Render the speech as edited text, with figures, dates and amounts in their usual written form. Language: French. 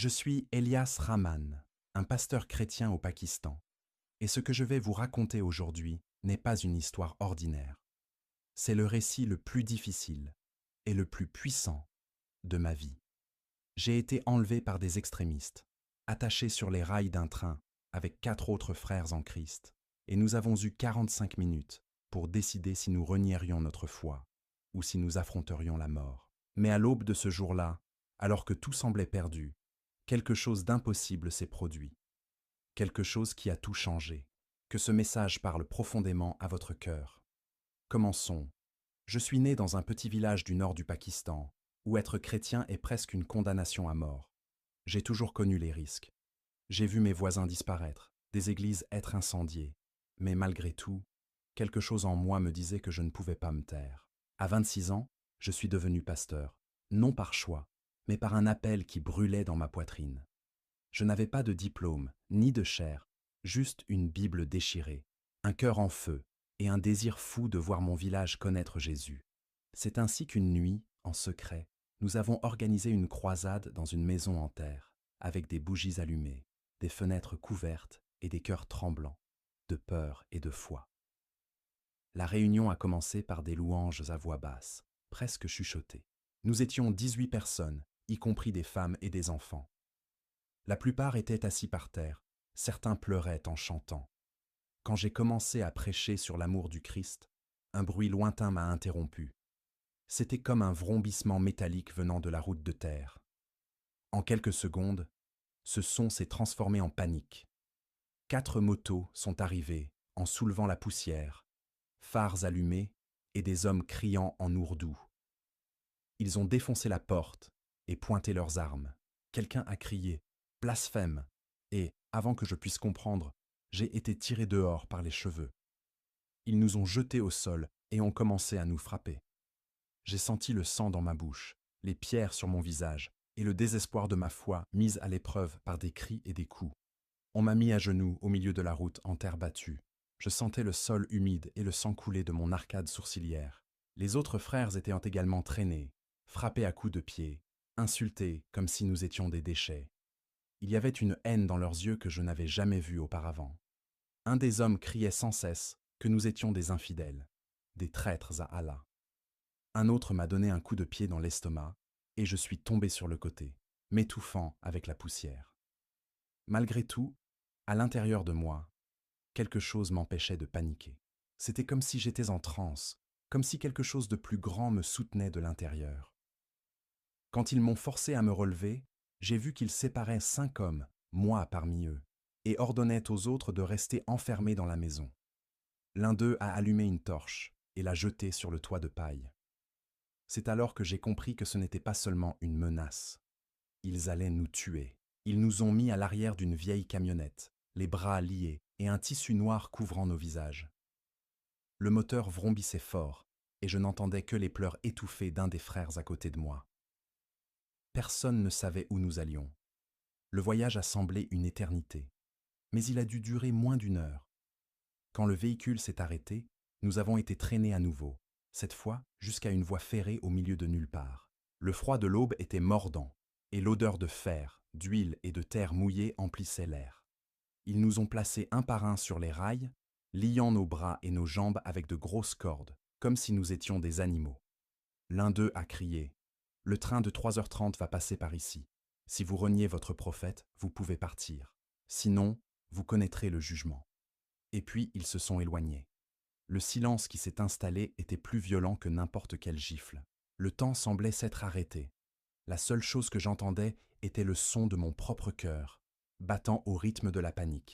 Je suis Elias Rahman, un pasteur chrétien au Pakistan, et ce que je vais vous raconter aujourd'hui n'est pas une histoire ordinaire. C'est le récit le plus difficile et le plus puissant de ma vie. J'ai été enlevé par des extrémistes, attaché sur les rails d'un train avec 4 autres frères en Christ, et nous avons eu 45 minutes pour décider si nous renierions notre foi ou si nous affronterions la mort. Mais à l'aube de ce jour-là, alors que tout semblait perdu, quelque chose d'impossible s'est produit. Quelque chose qui a tout changé. Que ce message parle profondément à votre cœur. Commençons. Je suis né dans un petit village du nord du Pakistan, où être chrétien est presque une condamnation à mort. J'ai toujours connu les risques. J'ai vu mes voisins disparaître, des églises être incendiées. Mais malgré tout, quelque chose en moi me disait que je ne pouvais pas me taire. À 26 ans, je suis devenu pasteur, non par choix, mais par un appel qui brûlait dans ma poitrine. Je n'avais pas de diplôme, ni de chair, juste une Bible déchirée, un cœur en feu et un désir fou de voir mon village connaître Jésus. C'est ainsi qu'une nuit, en secret, nous avons organisé une croisade dans une maison en terre, avec des bougies allumées, des fenêtres couvertes et des cœurs tremblants, de peur et de foi. La réunion a commencé par des louanges à voix basse, presque chuchotées. Nous étions 18 personnes, y compris des femmes et des enfants. La plupart étaient assis par terre, certains pleuraient en chantant. Quand j'ai commencé à prêcher sur l'amour du Christ, un bruit lointain m'a interrompu. C'était comme un vrombissement métallique venant de la route de terre. En quelques secondes, ce son s'est transformé en panique. 4 motos sont arrivées en soulevant la poussière, phares allumés et des hommes criant en ourdou. Ils ont défoncé la porte et pointé leurs armes. Quelqu'un a crié « Blasphème !» et, avant que je puisse comprendre, j'ai été tiré dehors par les cheveux. Ils nous ont jetés au sol et ont commencé à nous frapper. J'ai senti le sang dans ma bouche, les pierres sur mon visage et le désespoir de ma foi mise à l'épreuve par des cris et des coups. On m'a mis à genoux au milieu de la route en terre battue. Je sentais le sol humide et le sang couler de mon arcade sourcilière. Les autres frères étaient également traînés, frappés à coups de pied, insultés comme si nous étions des déchets. Il y avait une haine dans leurs yeux que je n'avais jamais vue auparavant. Un des hommes criait sans cesse que nous étions des infidèles, des traîtres à Allah. Un autre m'a donné un coup de pied dans l'estomac et je suis tombé sur le côté, m'étouffant avec la poussière. Malgré tout, à l'intérieur de moi, quelque chose m'empêchait de paniquer. C'était comme si j'étais en transe, comme si quelque chose de plus grand me soutenait de l'intérieur. Quand ils m'ont forcé à me relever, j'ai vu qu'ils séparaient 5 hommes, moi parmi eux, et ordonnaient aux autres de rester enfermés dans la maison. L'un d'eux a allumé une torche et l'a jetée sur le toit de paille. C'est alors que j'ai compris que ce n'était pas seulement une menace. Ils allaient nous tuer. Ils nous ont mis à l'arrière d'une vieille camionnette, les bras liés et un tissu noir couvrant nos visages. Le moteur vrombissait fort et je n'entendais que les pleurs étouffés d'un des frères à côté de moi. Personne ne savait où nous allions. Le voyage a semblé une éternité, mais il a dû durer moins d'1 heure. Quand le véhicule s'est arrêté, nous avons été traînés à nouveau, cette fois jusqu'à une voie ferrée au milieu de nulle part. Le froid de l'aube était mordant, et l'odeur de fer, d'huile et de terre mouillée emplissait l'air. Ils nous ont placés un par un sur les rails, liant nos bras et nos jambes avec de grosses cordes, comme si nous étions des animaux. L'un d'eux a crié « Le train de 3h30 va passer par ici. Si vous reniez votre prophète, vous pouvez partir. Sinon, vous connaîtrez le jugement. » Et puis ils se sont éloignés. Le silence qui s'est installé était plus violent que n'importe quelle gifle. Le temps semblait s'être arrêté. La seule chose que j'entendais était le son de mon propre cœur, battant au rythme de la panique.